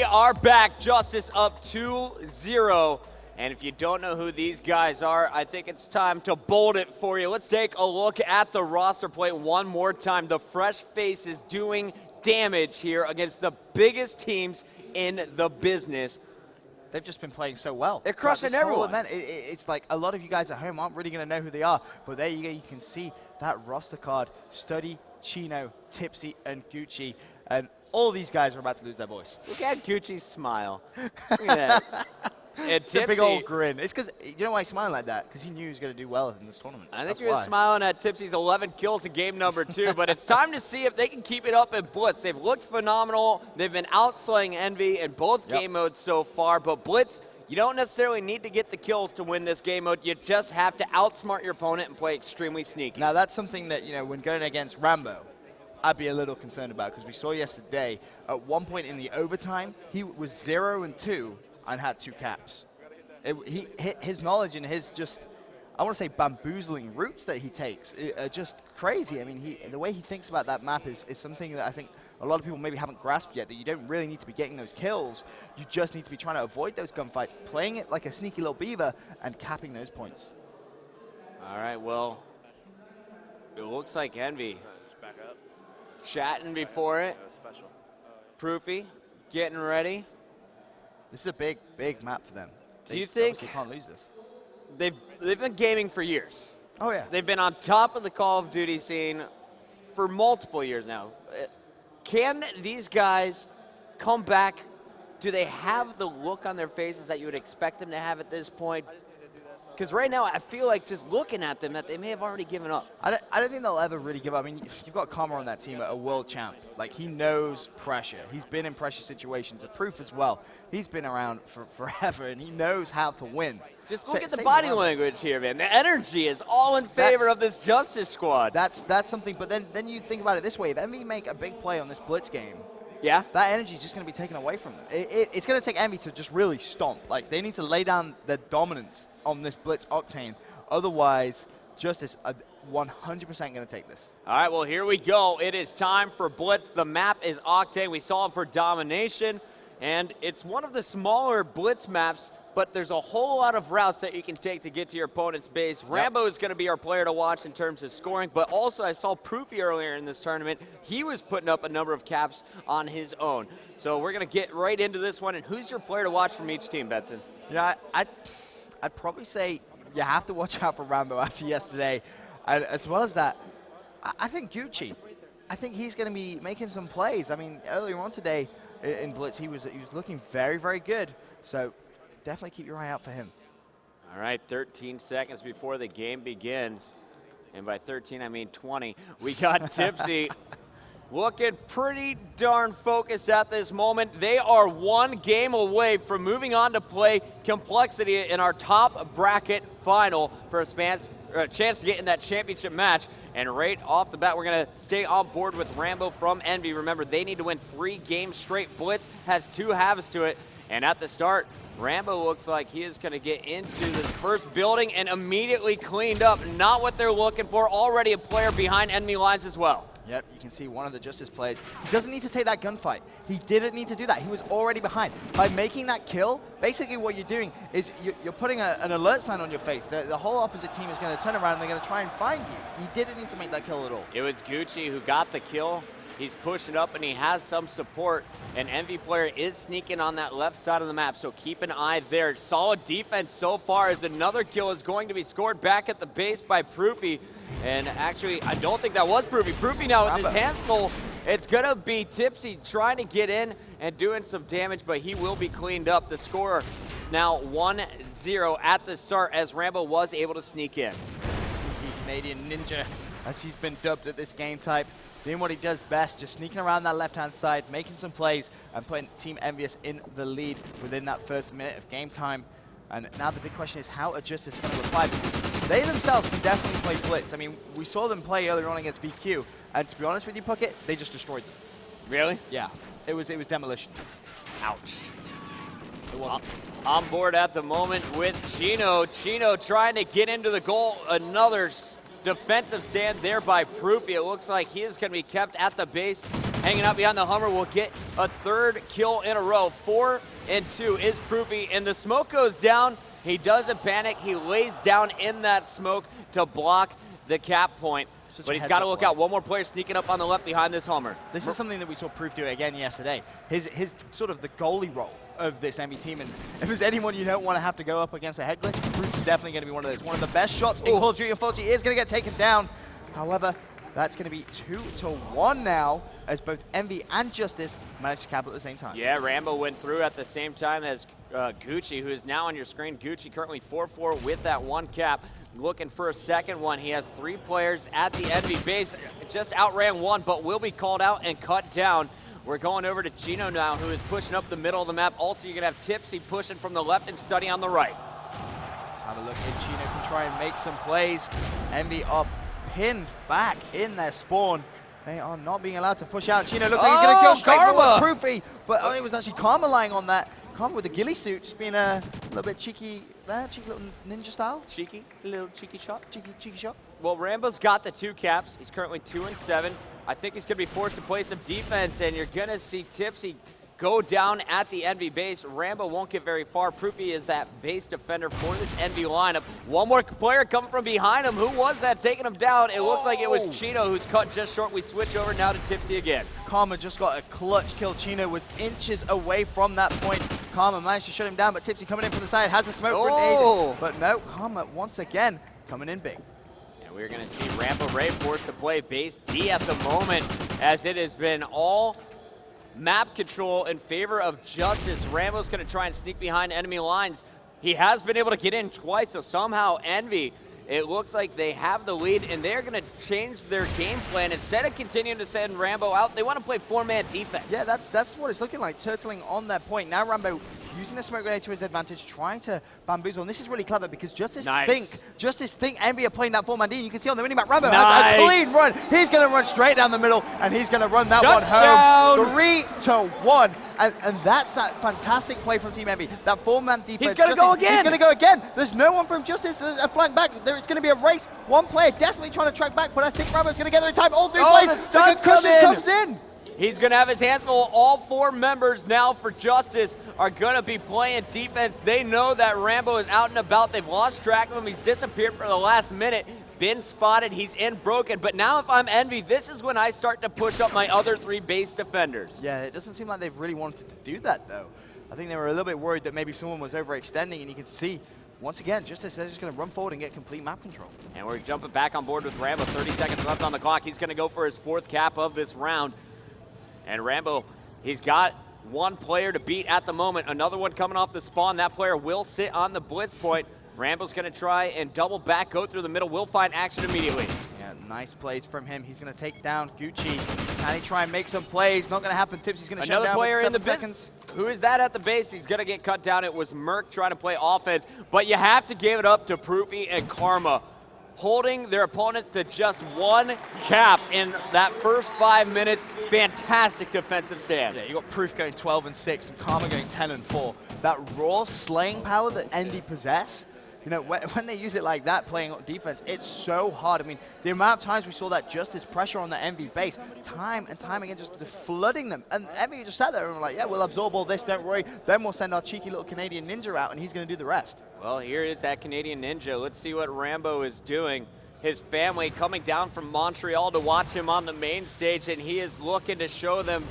We are back. JusTus up 2-0. And if you don't know who these guys are, I think it's time to bold it for you. Let's take a look at the roster plate one more time. The fresh faces doing damage here against the biggest teams in the business. They've just been playing so well. They're crushing everyone. Event, it's like a lot of you guys at home aren't really going to know who they are. But there you go. You can see that roster card. Study, Chino, Tipsy, and Gucci. And all these guys are about to lose their voice. Look at Gucci's smile. Look at that. It's a big old grin. It's because, you know why he's smiling like that? Because he knew he was going to do well in this tournament. I think he was smiling at Tipsy's 11 kills in game number 2, but it's time to see if they can keep it up in Blitz. They've looked phenomenal. They've been outslaying EnVy in both game modes so far, but Blitz, you don't necessarily need to get the kills to win this game mode. You just have to outsmart your opponent and play extremely sneaky. Now, that's something that, you know, when going against Rambo, I'd be a little concerned about, because we saw yesterday, at one point in the overtime, he was 0-2 and had 2 caps. His knowledge and his just, I want to say bamboozling routes that he takes are just crazy. I mean, the way he thinks about that map is something that I think a lot of people maybe haven't grasped yet, that you don't really need to be getting those kills. You just need to be trying to avoid those gunfights, playing it like a sneaky little beaver and capping those points. All right, well, it looks like EnVy chatting before it. Proofy getting ready. This is a big, big map for them. Do you think they can't lose this? They've been gaming for years. Oh yeah. They've been on top of the Call of Duty scene for multiple years now. Can these guys come back? Do they have the look on their faces that you would expect them to have at this point? Because right now, I feel like just looking at them that they may have already given up. I don't think they'll ever really give up. I mean, you've got Karma on that team, a world champ. Like, he knows pressure. He's been in pressure situations. A Proof as well. He's been around for forever, and he knows how to win. Just look at the body language here, man. The energy is all in favor of this JusTus squad. That's something, but then you think about it this way. If EnVy make a big play on this Blitz game, yeah, that energy is just going to be taken away from them. It's going to take EnVy to just really stomp. Like, they need to lay down their dominance on this Blitz Octane. Otherwise, JusTus are 100% going to take this. All right, well, here we go. It is time for Blitz. The map is Octane. We saw him for domination, and it's one of the smaller Blitz maps, but there's a whole lot of routes that you can take to get to your opponent's base. Rambo is going to be our player to watch in terms of scoring, but also I saw Proofy earlier in this tournament. He was putting up a number of caps on his own. So we're going to get right into this one, and who's your player to watch from each team, Betson? You know, I'd probably say you have to watch out for Rambo after yesterday. And as well as that, I think Gucci. I think he's going to be making some plays. I mean, earlier on today in Blitz, he was looking very, very good. So definitely keep your eye out for him. All right, 13 seconds before the game begins. And by 13, I mean 20. We got Tipsy looking pretty darn focused at this moment. They are one game away from moving on to play Complexity in our top bracket final for a chance to get in that championship match. And right off the bat, we're going to stay on board with Rambo from EnVy. Remember, they need to win 3 games straight. Blitz has 2 halves to it. And at the start, Rambo looks like he is going to get into this first building and immediately cleaned up. Not what they're looking for. Already a player behind enemy lines as well. Yep, you can see one of the JusTus plays. He doesn't need to take that gunfight. He didn't need to do that. He was already behind. By making that kill, basically what you're doing is you're putting an alert sign on your face. The whole opposite team is going to turn around and they're going to try and find you. He didn't need to make that kill at all. It was Gucci who got the kill. He's pushing up and he has some support. An EnVy player is sneaking on that left side of the map, so keep an eye there. Solid defense so far as another kill is going to be scored back at the base by Proofy. And actually, I don't think that was Proofy. Proofy now with his hands full. It's going to be Tipsy trying to get in and doing some damage, but he will be cleaned up. The score now 1-0 at the start as Rambo was able to sneak in. Sneaky Canadian ninja, as he's been dubbed at this game type. Doing what he does best, just sneaking around that left-hand side, making some plays, and putting Team EnVyUs in the lead within that first minute of game time. And now the big question is how are JusTus going to reply, because they themselves can definitely play Blitz. I mean, we saw them play earlier on against VQ, and to be honest with you, Puckett, they just destroyed them. Really? Yeah. It was demolition. Ouch. It wasn't. On board at the moment with Chino. Chino trying to get into the goal. Another defensive stand there by Proofy. It looks like he is going to be kept at the base hanging out behind the Hummer will get a third kill in a row. 4 and 2 is Proofy, and the smoke goes down. He doesn't panic. He lays down in that smoke to block the cap point. But he's got to look out. One more player sneaking up on the left behind this Hummer. This is something that we saw Proof do again yesterday. His sort of the goalie role of this EnVy team. And if there's anyone you don't want to have to go up against a head glitch, Proof's definitely going to be one of those. One of the best shots in Call of Duty. Unfortunately, is going to get taken down. However, that's going to be 2-1 now, as both EnVy and JusTus managed to cap at the same time. Yeah, Rambo went through at the same time as Gucci, who is now on your screen. Gucci currently 4-4 with that one cap. Looking for a second one. He has 3 players at the EnVy base. Just outran one, but will be called out and cut down. We're going over to Chino now, who is pushing up the middle of the map. Also, you're going to have Tipsy pushing from the left and Study on the right. Let's have a look if Chino can try and make some plays. EnVy are pinned back in their spawn. They are not being allowed to push out. Chino looks like he's going to kill straight from Proofy, but it was actually Karma lying on that. Karma with the ghillie suit, just being a little bit cheeky there, cheeky little ninja style. Cheeky, a little cheeky shot. Cheeky shot. Well, Rambo's got the 2 caps. He's currently 2 and 7. I think he's going to be forced to play some defense, and you're going to see Tipsy go down at the EnVy base. Rambo won't get very far. Proofy is that base defender for this EnVy lineup. One more player coming from behind him. Who was that taking him down? It looks like it was Chino, who's cut just short. We switch over now to Tipsy again. Karma just got a clutch kill. Chino was inches away from that point. Karma managed to shut him down, but Tipsy coming in from the side has a smoke grenade. But no, Karma once again coming in big. And we're going to see Rambo Ray forced to play base D at the moment, as it has been all map control in favor of JusTus. Rambo's going to try and sneak behind enemy lines. He has been able to get in twice, so somehow EnVy, it looks like they have the lead, and they're going to change their game plan. Instead of continuing to send Rambo out, they want to play 4-man defense. Yeah, that's what it's looking like, turtling on that point. Now Rambo using the smoke grenade to his advantage, trying to bamboozle. And this is really clever because JusTus think EnVy are playing that 4-man D. You can see on the minimap, Rambo has a clean run. He's going to run straight down the middle, and he's going to run that one home. 3-1. And that's that fantastic play from Team EnVy. That 4-man defense. He's going to go again. He's going to go again. There's no one from JusTus. There's a flank back. There's going to be a race. One player desperately trying to track back, but I think Rambo's going to get there in time. All 3 plays. The concussion comes in. He's going to have his hands full. All 4 members now for JusTus are going to be playing defense. They know that Rambo is out and about. They've lost track of him. He's disappeared for the last minute. Been spotted. He's in broken. But now if I'm EnVy, this is when I start to push up my other 3 base defenders. Yeah, it doesn't seem like they've really wanted to do that, though. I think they were a little bit worried that maybe someone was overextending, and you can see, once again, JusTus, they're just going to run forward and get complete map control. And we're jumping back on board with Rambo. 30 seconds left on the clock. He's going to go for his 4th cap of this round. And Rambo, he's got 1 player to beat at the moment. Another one coming off the spawn. That player will sit on the blitz point. Rambo's going to try and double back, go through the middle. Will find action immediately. Yeah, nice plays from him. He's going to take down Gucci. Can he try and make some plays? Not going to happen. Tipsy's going to shut down player with in the 7 seconds. Who is that at the base? He's going to get cut down. It was Merc trying to play offense. But you have to give it up to Proofy and Karma, holding their opponent to just 1 cap in that first 5 minutes. Fantastic defensive stand. Yeah, you got Proof going 12-6 and Karma going 10-4. That raw slaying power that EnVy possess, you know, when they use it like that, playing defense, it's so hard. I mean, the amount of times we saw that JusTus pressure on the EnVy base, time and time again, just flooding them. And EnVy just sat there and were like, yeah, we'll absorb all this, don't worry. Then we'll send our cheeky little Canadian ninja out, and he's going to do the rest. Well, here is that Canadian ninja. Let's see what Rambo is doing. His family coming down from Montreal to watch him on the main stage, and he is looking to show them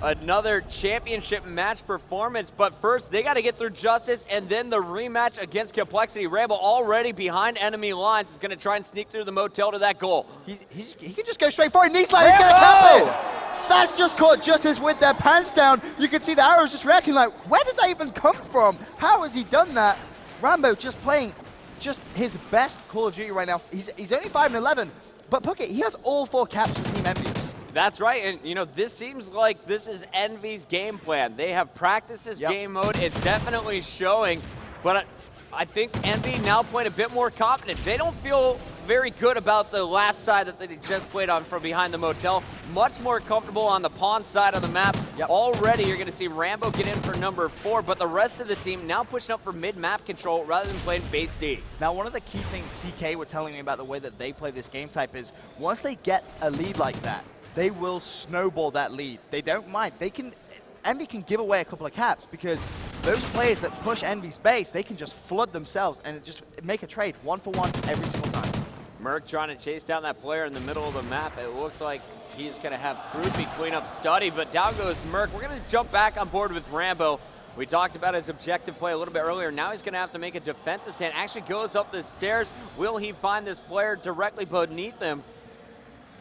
another championship match performance. But first, they got to get through JusTus, and then the rematch against Complexity. Rambo already behind enemy lines is going to try and sneak through the motel to that goal. He can just go straight for it. Knee slide, he's going to cap it. That's just caught JusTus with their pants down. You can see the arrows just reacting like, where did that even come from? How has he done that? Rambo just playing just his best Call of Duty right now. He's only 5-11, but Puckett, he has all 4 caps for Team EnVy. That's right, and you know, this seems like this is EnVy's game plan. They have practiced this game mode. It's definitely showing, but I think EnVy now playing a bit more confident. They don't feel very good about the last side that they just played on from behind the motel. Much more comfortable on the pawn side of the map. Already you're going to see Rambo get in for number 4, but the rest of the team now pushing up for mid-map control rather than playing base D. Now, one of the key things TK were telling me about the way that they play this game type is once they get a lead like that, they will snowball that lead. They don't mind. EnVy can give away a couple of caps because those players that push EnVy's base, they can just flood themselves and just make a trade 1-for-1 every single time. Merc trying to chase down that player in the middle of the map. It looks like he's going to have Fruity clean up Study, but down goes Merc. We're going to jump back on board with Rambo. We talked about his objective play a little bit earlier. Now he's going to have to make a defensive stand. Actually goes up the stairs. Will he find this player directly beneath him?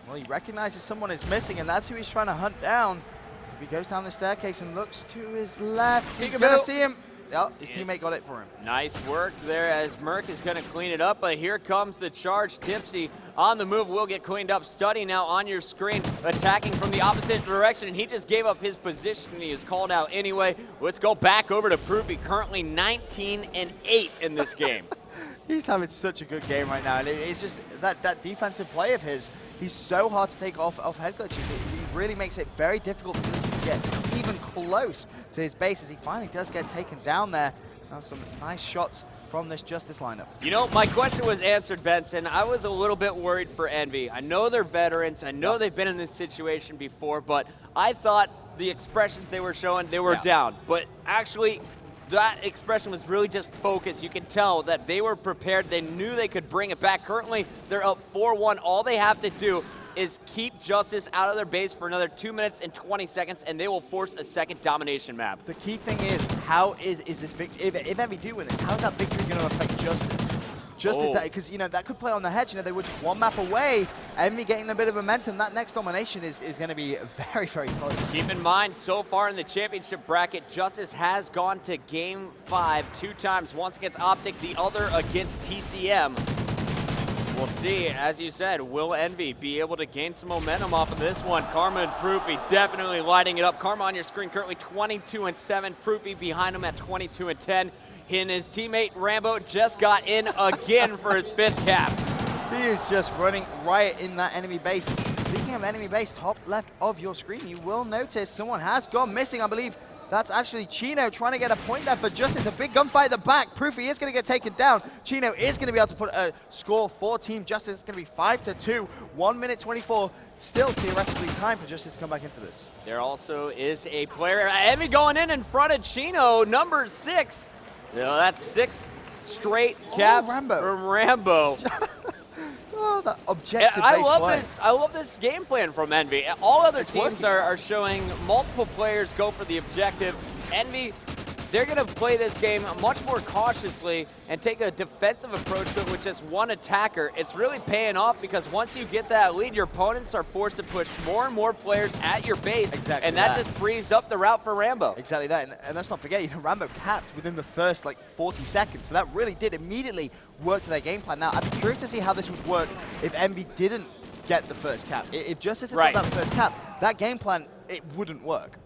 Well, he recognizes someone is missing, and that's who he's trying to hunt down. If he goes down the staircase and looks to his left, he's going to see him. Oh, his teammate got it for him. Nice work there as Merc is going to clean it up, but here comes the charge. Tipsy on the move will get cleaned up. Study now on your screen, attacking from the opposite direction, and he just gave up his position, and he is called out anyway. Let's go back over to Proofy, currently 19-8 in this game. He's having such a good game right now, and it's just that defensive play of his. He's so hard to take off head glitches. He really makes it very difficult for him to get even close to his base as he finally does get taken down there. Now some nice shots from this JusTus lineup. You know, my question was answered, Benson. I was a little bit worried for EnVy. I know they're veterans. I know they've been in this situation before, but I thought the expressions they were showing, they were down. But actually, that expression was really just focused. You could tell that they were prepared. They knew they could bring it back. Currently, they're up 4-1. All they have to do is keep JusTus out of their base for another 2 minutes and 20 seconds, and they will force a second domination map. The key thing is, how is this victory? If EnVy do win this, how is that victory going to affect JusTus? Because that could play on the hedge. They were just one map away. EnVy getting a bit of momentum. That next domination is going to be very, very close. Keep in mind, so far in the championship bracket, JusTus has gone to Game 5 2 times. Once against Optic, the other against TCM. We'll see, as you said, will EnVy be able to gain some momentum off of this one? Karma and Proofy definitely lighting it up. Karma on your screen currently 22-7. Proofy behind him at 22-10. And his teammate Rambo just got in again for his 5th cap. He is just running right in that enemy base. Speaking of enemy base, top left of your screen, you will notice someone has gone missing. I believe that's actually Chino trying to get a point there for JusTus. A big gunfight at the back. Proofy is going to get taken down. Chino is going to be able to put a score for Team JusTus. It's going to be 5-2, 1 minute 24. Still theoretically time for JusTus to come back into this. There also is a player, EnVy going in front of Chino, number 6. That's 6 straight caps from Rambo. Oh, that objective I love this game plan from EnVy. All other teams are showing multiple players go for the objective. EnVy, they're going to play this game much more cautiously and take a defensive approach to it with just one attacker. It's really paying off because once you get that lead, your opponents are forced to push more and more players at your base. Exactly and that just frees up the route for Rambo. Exactly that. And let's not forget, Rambo capped within the first 40 seconds. So that really did immediately work to their game plan. Now, I'd be curious to see how this would work if EnVy didn't get the first cap. If JusTus had got that first cap, that game plan, it wouldn't work.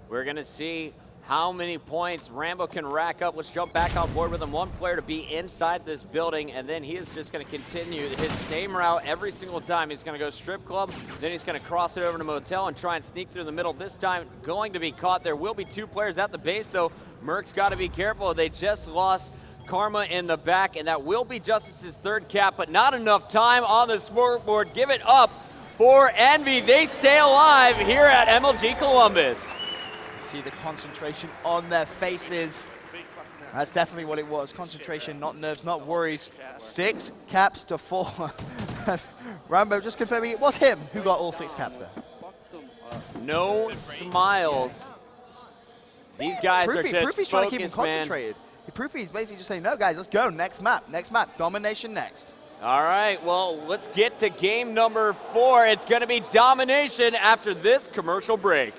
We're going to see how many points Rambo can rack up. Let's jump back on board with him. One player to be inside this building, and then he is just going to continue his same route every single time. He's going to go strip club, then he's going to cross it over to motel and try and sneak through the middle. This time going to be caught. There will be 2 players at the base, though. Merc's got to be careful. They just lost Karma in the back, and that will be JusTus's 3rd cap, but not enough time on the scoreboard. Give it up for EnVy. They stay alive here at MLG Columbus. See the concentration on their faces. That's definitely what it was. Concentration, not nerves, not worries. 6 caps to 4. Rambo just confirming it was him who got all 6 caps there. No smiles. These guys are just Proofy's trying to keep him focused, concentrated. Proofy's basically just saying, no, guys, let's go. Next map, domination next. All right, well, let's get to game number 4. It's going to be domination after this commercial break.